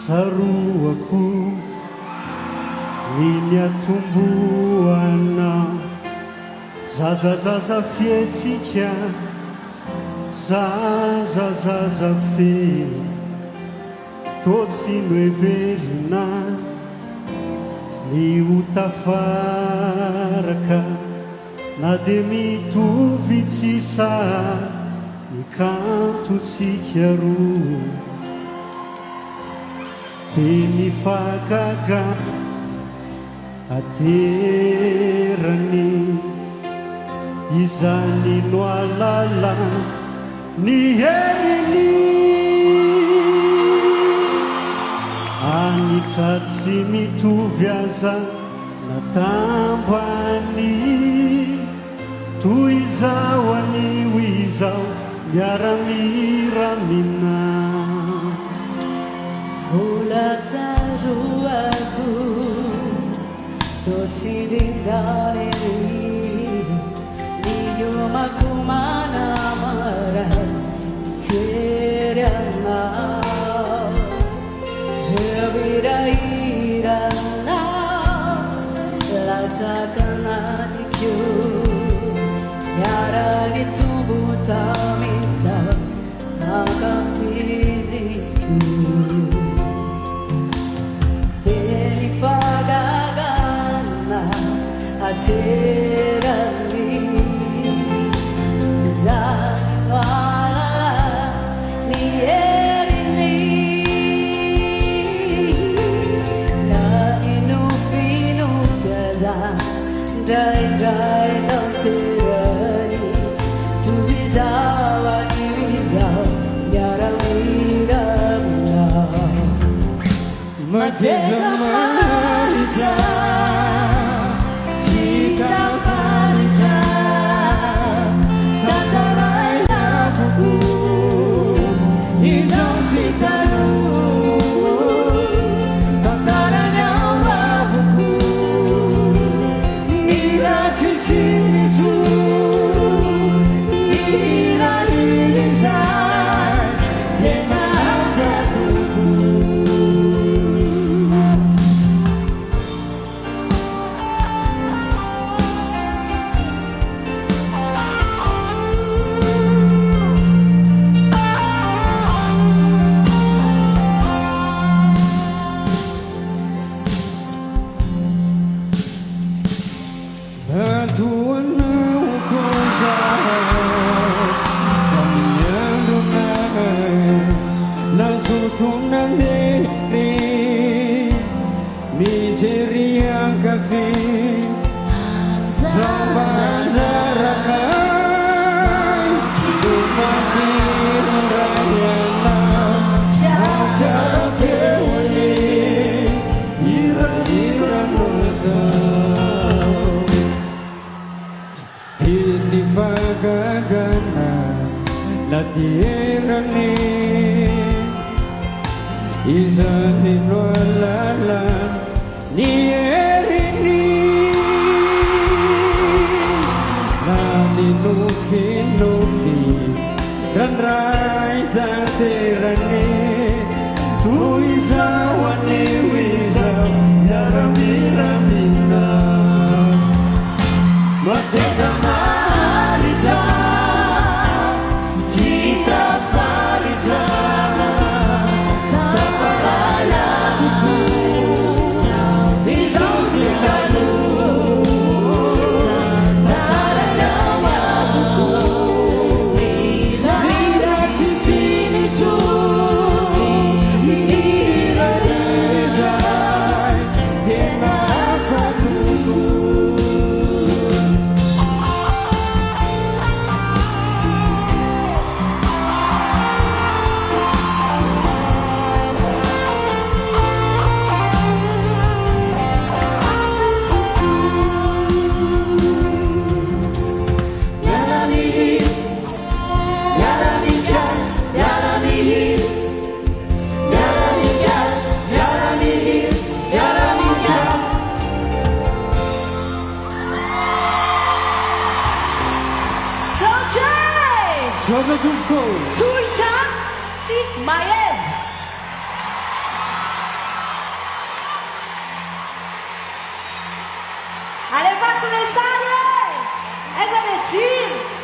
Tsaroako ny atomboana zazazaza fietsika zazazaza fe totsy noeverina ny hotafaraka na de mitovy tsisa ny kantotsika roa de mifagaga aterany izany no alala ny herini anitra tsy mitovy aza natambany toy izao anio izao miaramiramina mbola tsaroako totsiringareny niomako manamara tery anao revirahirana latsaka anatikio miarany tombo tamita nakafiziko fagagana aterani zanwala ni erini na inufinu fyaza dry dry nauterani tu vizawa ni vizawa yaramiramna mateza marija jika marija tataraya buku izang sitaru tataranya buku ira cicinisu ira izar dena afrakuku la tierra ni izani no alala ni erini na ni nufi nufi dan rai ta tierra ni tu izawa ni wizaw yaramiramina mateza marija Tuicha Sitmayev. Allez, faccio le sale! E se ne